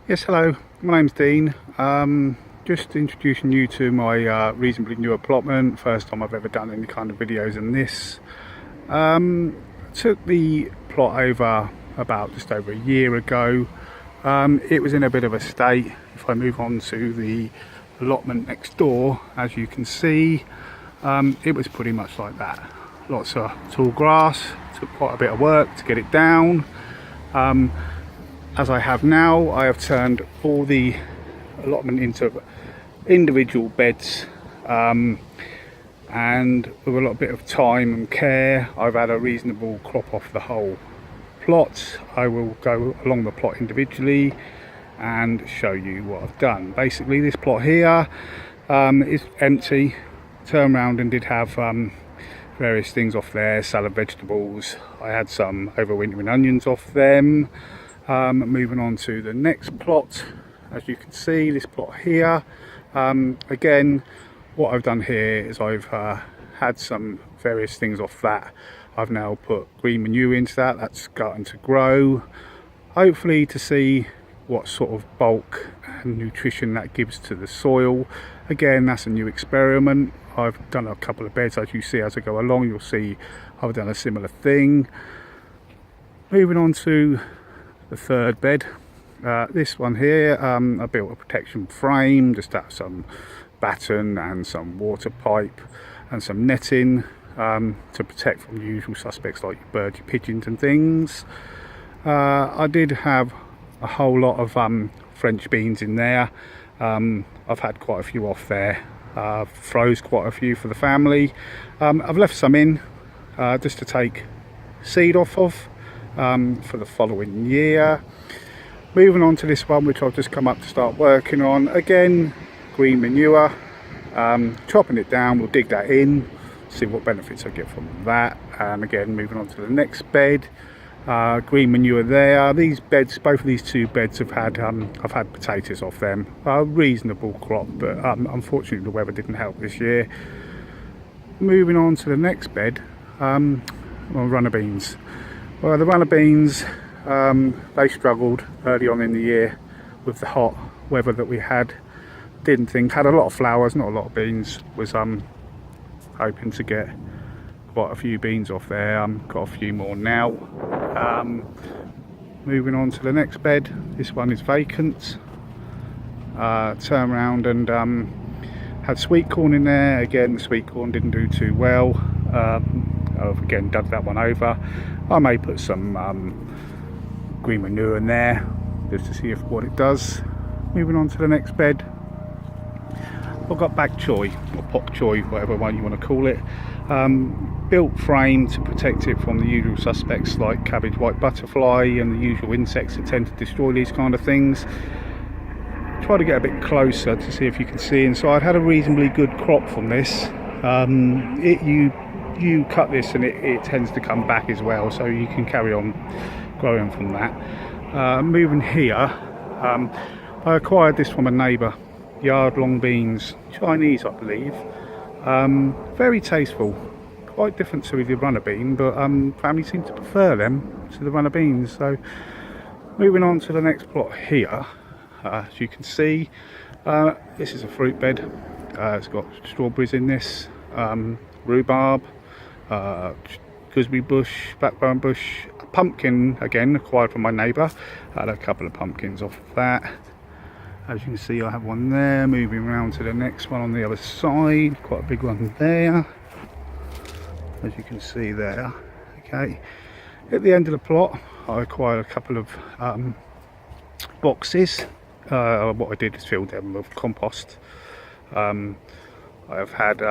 Yes, hello, my name's Dean. Just introducing you to my reasonably new allotment. First time I've ever done any kind of videos in this. Took the plot over about just over a year ago. It was in a bit of a state. If I move on to the allotment next door, as you can see, it was pretty much like that. Lots of tall grass, took quite a bit of work to get it down. As I have now, I have turned all the allotment into individual beds, and with a little bit of time and care, I've had a reasonable crop off the whole plot. I will go along the plot individually and show you what I've done. Basically, this plot here is empty. Turned around and did have various things off there, salad vegetables. I had some overwintering onions off them. Moving on to the next plot, as you can see, this plot here, again, what I've done here is I've had some various things off that. I've now put green manure into that. That's starting to grow, hopefully to see what sort of bulk and nutrition that gives to the soil. Again, that's a new experiment. I've done a couple of beds, as you see as I go along. You'll see I've done a similar thing. Moving on to the third bed, this one here, I built a protection frame, just out some batten and some water pipe and some netting to protect from the usual suspects like your birds, your pigeons and things. I did have a whole lot of French beans in there. I've had quite a few off there. Froze quite a few for the family. I've left some in just to take seed off of for the following year. Moving on to this one, which I've just come up to start working on. Again, green manure, chopping it down, we'll dig that in, see what benefits I get from that. Again, moving on to the next bed, green manure there. These beds, both of these two beds have had I've had potatoes off them, a reasonable crop, but unfortunately the weather didn't help this year. Moving on to the next bed, runner beans. Well, the runner beans, they struggled early on in the year with the hot weather that we had. Didn't think, had a lot of flowers, not a lot of beans. Was hoping to get quite a few beans off there. Got a few more now. Moving on to the next bed. This one is vacant. Turn around and had sweet corn in there. Again, the sweet corn didn't do too well. I've again dug that one over. I may put some green manure in there just to see what it does. Moving on to the next bed, I've got bok choy or pok choy, whatever one you want to call it. Built frame to protect it from the usual suspects like cabbage white butterfly and the usual insects that tend to destroy these kind of things. Try to get a bit closer to see if you can see inside. Had a reasonably good crop from this. You cut this and it tends to come back as well, so you can carry on growing from that. Moving here, I acquired this from a neighbour, yard long beans, Chinese I believe. Very tasteful, quite different to the runner bean, but family seem to prefer them to the runner beans. So moving on to the next plot here, as you can see, this is a fruit bed. It's got strawberries in this, rhubarb, gooseberry bush, blackburn bush, a pumpkin, again acquired from my neighbour. I had a couple of pumpkins off that. As you can see, I have one there. Moving around to the next one on the other side, quite a big one there, as you can see there. Okay, at the end of the plot I acquired a couple of boxes. What I did is fill them with compost. I have had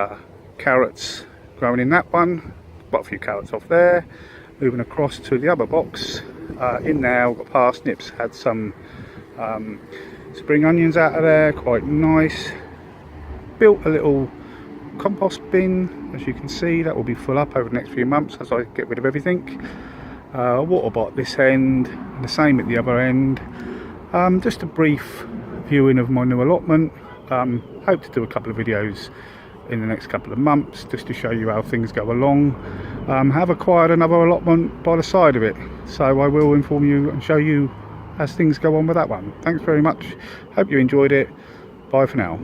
carrots growing in that one, got a few carrots off there. Moving across to the other box, in there I've got parsnips, had some spring onions out of there, quite nice. Built a little compost bin, as you can see, that will be full up over the next few months as I get rid of everything. Water bot this end, and the same at the other end. Just a brief viewing of my new allotment. Hope to do a couple of videos in the next couple of months just to show you how things go along. Have acquired another allotment by the side of it, so I will inform you and show you as things go on with that one. Thanks very much. Hope you enjoyed it. Bye for now.